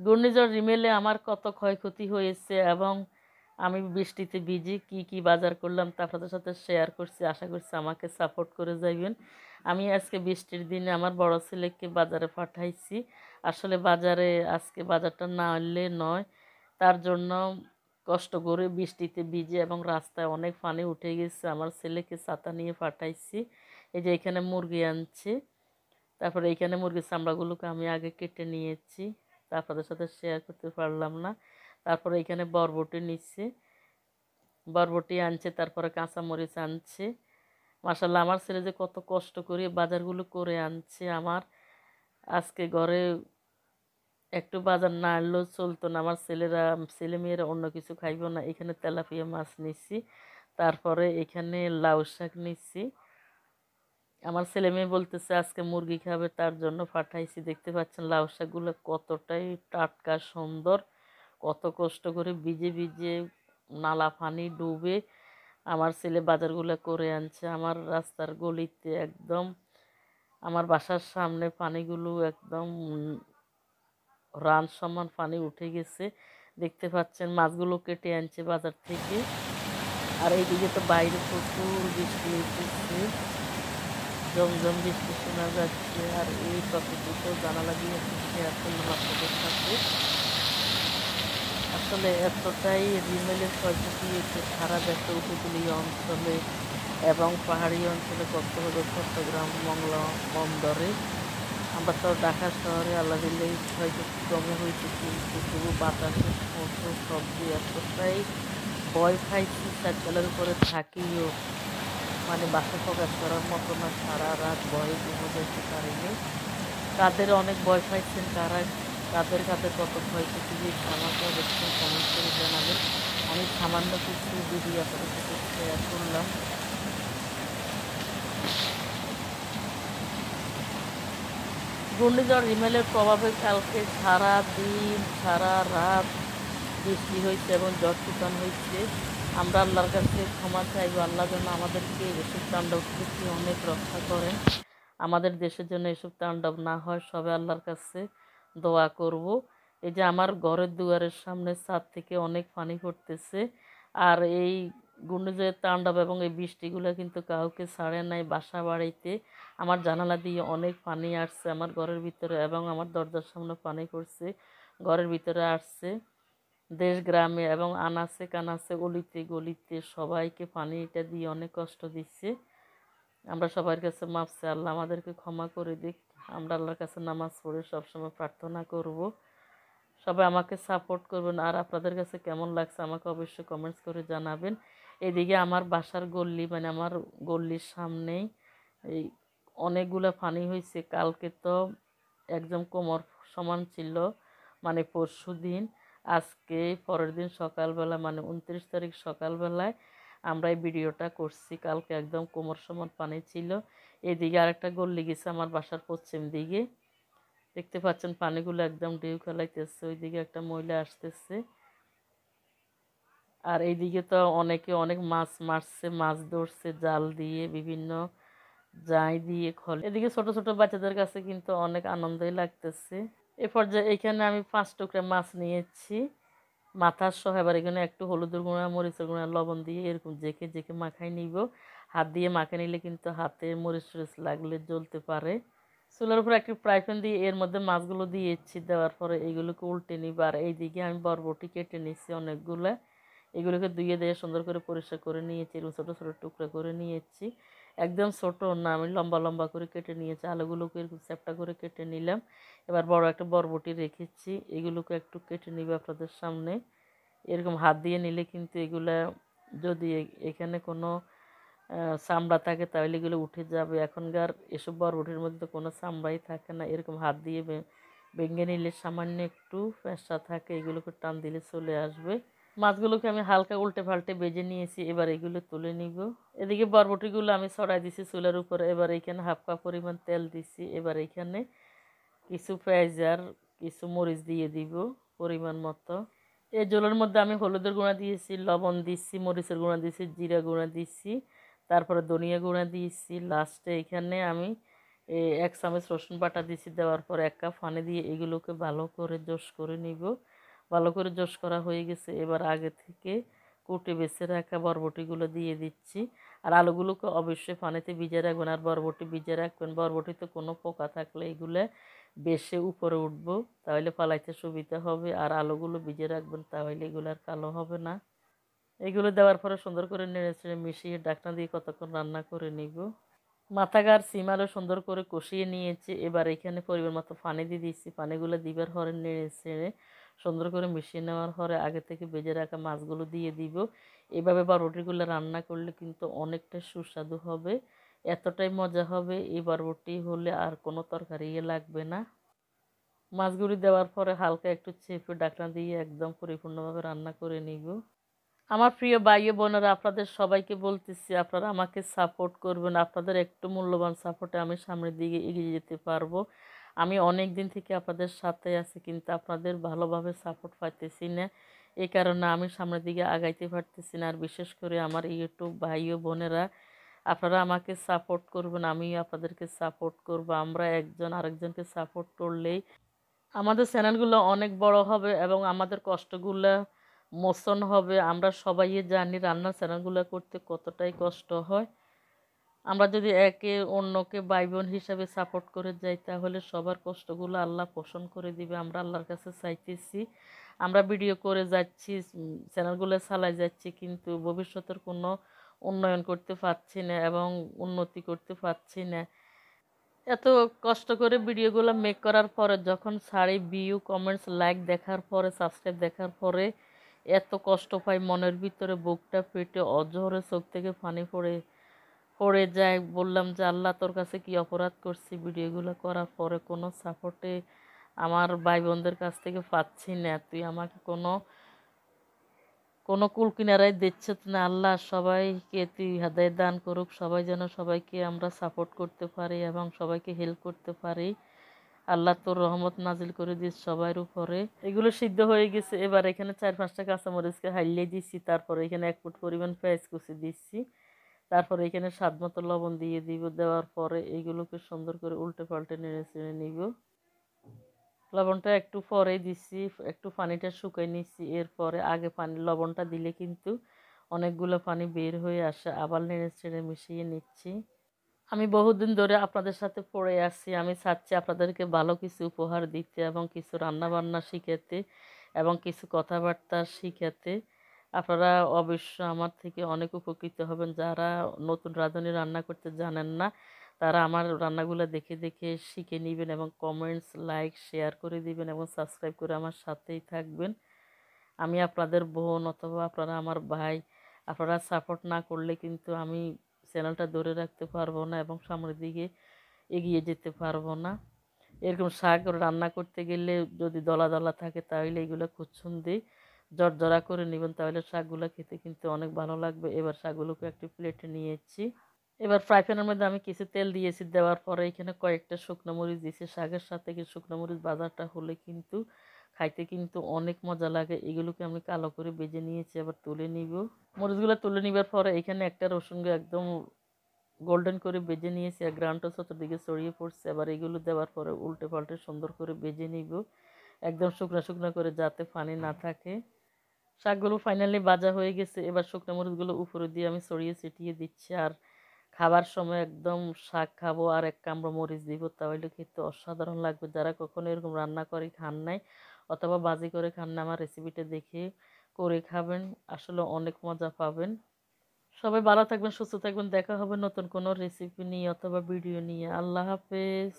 ঘূর্ণিঝড় রিমেলে আমার কত ক্ষয়ক্ষতি হয়েছে এবং আমি বৃষ্টিতে ভিজি কি কি বাজার করলাম তা আপনাদের সাথে শেয়ার করছি। আশা করছি আমাকে সাপোর্ট করে যাইবেন। আমি আজকে বৃষ্টির দিনে আমার বড় ছেলেকে বাজারে পাঠাইছি। আসলে বাজারে আজকে বাজারটা না হলে নয়, তার জন্য কষ্ট করে বৃষ্টিতে ভিজে এবং রাস্তায় অনেক পানি উঠে গেছে। আমার ছেলেকে ছাতা নিয়ে পাঠাইছি। এই যে এখানে মুরগি আনছে, তারপরে এইখানে মুরগির চামড়াগুলোকে আমি আগে কেটে নিয়েছি, তা আপনাদের সাথে শেয়ার করতে পারলাম না। তারপরে এখানে বরবটি নিচ্ছে, বরবটি আনছে, তারপরে কাঁচামরিচ আনছে। মাশাল্লাহ আমার ছেলে যে কত কষ্ট করে বাজারগুলো করে আনছে। আমার আজকে ঘরে একটু বাজার না আনলেও চলতো না, আমার ছেলেমেয়েরা অন্য কিছু খাইব না। এখানে তেলাপিয়া মাছ নিচ্ছি, তারপরে এখানে লাউ শাক নিচ্ছি। আমার ছেলে মেয়ে বলতেছে আজকে মুরগি খাবে, তার জন্য পাঠাইছি। দেখতে পাচ্ছেন লাউ শাকগুলো কতটাই টাটকা সুন্দর, কত কষ্ট করে ভিজে ভিজে নালা পানি ডুবে আমার ছেলে বাজারগুলো করে আনছে। আমার রাস্তার গলিতে একদম আমার বাসার সামনে পানিগুলো একদম রান সমান পানি উঠে গেছে। দেখতে পাচ্ছেন মাছগুলো কেটে আনছে বাজার থেকে। আর এইদিকে তো বাইরে প্রচুর বৃষ্টি হইতেছে, জমজম বৃষ্টি শোনা যাচ্ছে। আর এই টপিকগুলো জানালা দিয়ে একটু শেয়ার করলাম আপনাদের সাথে। আসলে এতটাই রিমেলের ক্ষয়ক্ষতি হয়েছে সারা দেশে, উপকূলীয় অঞ্চলে এবং পাহাড়ি অঞ্চলে, কক্সবাজার, চট্টগ্রাম, মংলা বন্দরে। আমরা তো ঢাকা শহরে আল্লাহ দিলে ক্ষয়ক্ষতি কমে হয়েছে, কিন্তু তবু বাতাসের মতো শব্দে এতটাই ভয় পাইছি, চারতলার উপরে থাকিও মানে বাসা প্রকাশ করার মতো না। সারা রাত ভয়ে ঘুমো যেতে পারিনি। কাদের অনেক ভয় পাইছেন, কাদের কাদের কত ক্ষয়ক্ষতি হয়েছে আমাকে অবশ্যই কমেন্ট করে জানাবেন। আমি সামান্য কিছু ভিডিও আপনাদের সাথে শেয়ার করলাম। ঘূর্ণিঝড় রিমেলের প্রভাবে কালকে সারা দিন সারা রাত বৃষ্টি হয়েছে এবং ঝড় তুফান হয়েছে। আমরা আল্লাহর কাছে ক্ষমা চাইব, আল্লাহ যেন আমাদেরকে এসব তাণ্ডব থেকে অনেক রক্ষা করেন, আমাদের দেশের জন্য এসব তাণ্ডব না হয়। সবাই আল্লাহর কাছে দোয়া করব। এই যে আমার ঘরের দুয়ারের সামনে ছাদ থেকে অনেক পানি পড়তেছে। আর এই ঘূর্ণিঝড়ের তাণ্ডব এবং এই বৃষ্টিগুলো কিন্তু কাউকে ছাড়ে নাই। বাসা বাড়িতে আমার জানালা দিয়ে অনেক পানি আসছে আমার ঘরের ভিতরে, এবং আমার দরজার সামনে পানি পড়ছে, ঘরের ভিতরে আসছে। দেশ গ্রামে এবং আনাচে কানাচে অলিতে গলিতে সবাইকে পানিটা দিয়ে অনেক কষ্ট দিচ্ছে। আমরা সবার কাছে মাফ চাই, আল্লাহ আমাদেরকে ক্ষমা করে দিক। আমরা আল্লাহর কাছে নামাজ পড়ে সবসময় প্রার্থনা করব। সবাই আমাকে সাপোর্ট করবেন। আর আপনাদের কাছে কেমন লাগছে আমাকে অবশ্যই কমেন্টস করে জানাবেন। এদিকে আমার বাসার গল্লি মানে আমার গল্লির সামনেই এই অনেকগুলো পানি হয়েছে। কালকে তো একদম কোমর সমান ছিল, মানে পরশু দিন। আজকে পরের দিন সকালবেলা মানে 29 তারিখ সকালবেলায় আমরা এই ভিডিওটা করছি। কালকে একদম কোমর সমান পানি ছিল। এদিকে আরেকটা গল্লি গেছে আমার বাসার পশ্চিম দিকে, দেখতে পাচ্ছেন পানিগুলো একদম ঢেউ খেলাইতেছে। ওইদিকে একটা মহিলা আসতেছে। আর এইদিকে তো অনেকে অনেক মাছ মারছে, মাছ ধরছে জাল দিয়ে, বিভিন্ন জাই দিয়ে, খল। এদিকে ছোট ছোট বাচ্চাদের কাছে কিন্তু অনেক আনন্দই লাগতেছে। এ পর্যায়ে এখানে আমি 5 টুকরা মাছ নিয়েছি মাথা সহ। এবার এখানে একটু হলুদের গুঁড়া, মরিচের গুঁড়া, লবণ দিয়ে এরকম জেকে জেকে মাখাই নিব। হাত দিয়ে মাখে নিলে কিন্তু হাতে মরিচ টরিচ লাগলে জ্বলতে পারে। চুলার উপর একটি ফ্রাই প্যান দিয়ে এর মধ্যে মাছগুলো দিয়েছি, দেওয়ার পরে এইগুলোকে উল্টে নিব। আর এইদিকে আমি বরবটি কেটে নিচ্ছি অনেকগুলো। এগুলোকে ধুয়ে দিয়ে সুন্দর করে পরিষ্কার করে নিয়েছি, এরকম ছোটো ছোটো টুকরা করে নিয়েছি। একদম ছোটো না, আমি লম্বা লম্বা করে কেটে নিয়েছি। আলুগুলোকে এরকম চ্যাপটা করে কেটে নিলাম। এবার বড় একটা বরবটি রেখেছি, এগুলোকে একটু কেটে নিব আপনাদের সামনে। এরকম হাত দিয়ে নিলে কিন্তু এগুলা যদি এখানে কোনো চামড়া থাকে তাহলে এগুলো উঠে যাবে। এখনকার এসব বরবটির মধ্যে কোনো চামড়াই থাকে না। এরকম হাত দিয়ে ভেঙে নিলে সামান্য একটু ফ্যাসা থাকে, এগুলোকে টান দিলে চলে আসবে। মাছগুলোকে আমি হালকা উল্টে পাল্টে ভেজে নিয়েছি, এবার এগুলো তুলে নিব। এদিকে বরবটিগুলো আমি ছড়াই দিছি চুলার উপরে। এবার এখানে হাফ কাপ পরিমাণ তেল দিছি। এবার এখানে কিছু পেঁয়াজ আর কিছু মরিচ দিয়ে দিব পরিমাণ মতো। এই জলের মধ্যে আমি হলুদের গুঁড়া দিয়েছি, লবণ দিচ্ছি, মরিচের গুঁড়া দিয়েছি, জিরা গুঁড়া দিচ্ছি, তারপরে ধনিয়া গুঁড়া দিয়েছি। লাস্টে এখানে আমি এক চামচ রসুন বাটা দিছি, দেওয়ার পর 1 কাপ পানি দিয়ে এগুলোকে ভালো করে জোশ করে নিব। ভালো করে জোশ করা হয়ে গেছে। এবার আগে থেকে কুটে বেছে রাখা বরবটিগুলো দিয়ে দিচ্ছি। আর আলুগুলোকে অবশ্যই পানিতে ভিজিয়ে রাখবেন, আর বরবটি ভিজিয়ে রাখবেন। বরবটিতে কোনো পোকা থাকলে এগুলো বেশি উপরে উঠবো, তাহলে পালাইতে সুবিধা হবে। আর আলুগুলো ভিজিয়ে রাখবেন, তাহলে এগুলো আর কালো হবে না। এগুলো দেওয়ার পরে সুন্দর করে নেড়ে মিশিয়ে ঢাকনা দিয়ে কতক্ষণ রান্না করে নিব। মাথাগার সিম আলু সুন্দর করে কষিয়ে নিয়েছি। এবার এখানে পরিমাণ মতো পানি দিয়ে দিচ্ছি। পানিগুলো দিবার পরে নেড়ে চেড়ে সুন্দর করে মিশিয়ে নেওয়ার পরে আগে থেকে ভেজে রাখা মাছগুলো দিয়ে দিব। এভাবে বরবটিগুলো রান্না করলে কিন্তু অনেকটা সুস্বাদু হবে, এতটাই মজা হবে। এই বরবটি হলে আর কোনো তরকারি লাগবে না। মাছগুলি দেওয়ার পরে হালকা একটু চেপে ঢাকনা দিয়ে একদম পরিপূর্ণভাবে রান্না করে নিব। আমার প্রিয় ভাই ও বোনেরা, আপনাদের সবাইকে বলতেছি আপনারা আমাকে সাপোর্ট করবেন। আপনাদের একটু মূল্যবান সাপোর্টে আমি সামনের দিকে এগিয়ে যেতে পারবো। আমি অনেক দিন থেকে আপনাদের সাথে আছি, কিন্তু আপনাদের ভালোভাবে সাপোর্ট পাইতেছি না। এই কারণে আমি সামনের দিকে আগাইতে পারতেছি না। আর বিশেষ করে আমার ইউটিউব ভাই ও বোনেরা, আপনারা আমাকে সাপোর্ট করবেন, আমিও আপনাদেরকে সাপোর্ট করব। আমরা একজন আরেকজনকে সাপোর্ট করলেই আমাদের চ্যানেলগুলো অনেক বড় হবে এবং আমাদের কষ্টগুলো মোচন হবে। আমরা সবাই জানি রান্নার চ্যানেলগুলো করতে কতটাই কষ্ট হয়। আমরা যদি একে অন্যকে ভাই বোন হিসাবে সাপোর্ট করে যাই, তাহলে সবার কষ্টগুলো আল্লাহ পোষণ করে দিবে। আমরা আল্লাহর কাছে চাইতেছি। আমরা ভিডিও করে যাচ্ছি, চ্যানেলগুলো চালাই যাচ্ছি, কিন্তু ভবিষ্যতের কোনো উন্নয়ন করতে পারছি না এবং উন্নতি করতে পারছি না। এত কষ্ট করে ভিডিওগুলো মেক করার পরে যখন সারি ভিউ কমেন্টস লাইক দেখার পরে সাবস্ক্রাইব দেখার পরে এত কষ্ট পাই মনের ভিতরে, বুকটা পেটে অঝরে চোখ থেকে পানি পড়ে পড়ে যায়। বললাম যে আল্লাহ, তোর কাছে কি অপরাধ করছি, ভিডিওগুলো করার পরে কোনো সাপোর্টে আমার ভাই বোনদের কাছ থেকে পাচ্ছি না। তুই আমাকে কোনো কোনো কুল কিনারায় দিচ্ছে না। আল্লাহ, সবাইকে তুই হেদায়েত দান করুক, সবাই যেন সবাইকে আমরা সাপোর্ট করতে পারি এবং সবাইকে হেল্প করতে পারি। আল্লাহ তোর রহমত নাজিল করে দিস সবার উপরে। এগুলো সিদ্ধ হয়ে গেছে। এবার এখানে 4-5টা কাঁচামরিচকে হাইলিয়ে দিচ্ছি। তারপরে এখানে 1 ফুট পরিমাণ পেঁয়াজ কুচি দিচ্ছি। তারপরে এখানে স্বাদ মতো লবণ দিয়ে দিব। দেওয়ার পরে এইগুলোকে সুন্দর করে উল্টে পাল্টে নেড়ে চেড়ে নিব। লবণটা একটু পরে দিচ্ছি, একটু পানিটা শুকাই নিচ্ছি। এরপরে আগে লবণটা দিলে কিন্তু অনেকগুলো পানি বের হয়ে আসে। আবার নেড়ে চেড়ে মিশিয়ে নিচ্ছি। আমি বহুদিন ধরে আপনাদের সাথে পড়ে আসছি। আমি চাচ্ছি আপনাদেরকে ভালো কিছু উপহার দিতে এবং কিছু রান্না বান্না শিখাতে এবং কিছু কথাবার্তা শিখাতে। আপনারা অবশ্য আমার থেকে অনেক উপকৃত হবেন। যারা নতুন রাঁধুনি রান্না করতে জানেন না, তারা আমার রান্নাগুলো দেখে দেখে শিখে নেবেন এবং কমেন্টস লাইক শেয়ার করে দিবেন এবং সাবস্ক্রাইব করে আমার সাথেই থাকবেন। আমি আপনাদের বোন অথবা আপনারা আমার ভাই। আপনারা সাপোর্ট না করলে কিন্তু আমি চ্যানেলটা ধরে রাখতে পারবো না এবং সামনের দিকে এগিয়ে যেতে পারবো না। এরকম শাক রান্না করতে গেলে যদি দলা দলা থাকে, তাহলে এগুলো কুচুন দিই জর্জরা করে নেবেন, তাহলে শাকগুলো খেতে কিন্তু অনেক ভালো লাগবে। এবার শাকগুলোকে একটি প্লেটে নিয়েছি। এবার ফ্রাই প্যানের মধ্যে আমি কিছু তেল দিয়েছি। দেওয়ার পরে এখানে কয়েকটা শুকনো মরিচ দিয়েছি। শাকের সাথে কিছু শুকনো মরিচ ভাজাটা হলে কিন্তু খাইতে কিন্তু অনেক মজা লাগে। এগুলোকে আমি কালো করে ভেজে নিয়েছি, আবার তুলে নিব। মরিচগুলো তুলে নিবার পরে এখানে একটা রসুনকে একদম গোল্ডেন করে ভেজে নিয়েছি, আর গ্রানটা চতুর্দিকে ছড়িয়ে পড়ছে। আবার এগুলো দেওয়ার পরে উল্টে পাল্টে সুন্দর করে ভেজে নিব, একদম শুকনো শুকনো করে, যাতে পানি না থাকে। শাকগুলো ফাইনালি ভাজা হয়ে গেছে। এবার শুকনো মরিচগুলো উপরে দিয়ে আমি ছড়িয়ে ছিটিয়ে দিচ্ছি। আর খাবার সময় একদম শাক খাবো আর 1 কামড় মরিচ দিব, তাহলে খেতে অসাধারণ লাগবে। যারা কখনো এরকম রান্না করে খান নাই অথবা ভাজি করে খান না, আমার রেসিপিটা দেখে করে খাবেন, আসলে অনেক মজা পাবেন। সবাই ভালো থাকবেন, সুস্থ থাকবেন। দেখা হবে নতুন কোনো রেসিপি নিয়ে অথবা ভিডিও নিয়ে। আল্লাহ হাফেজ।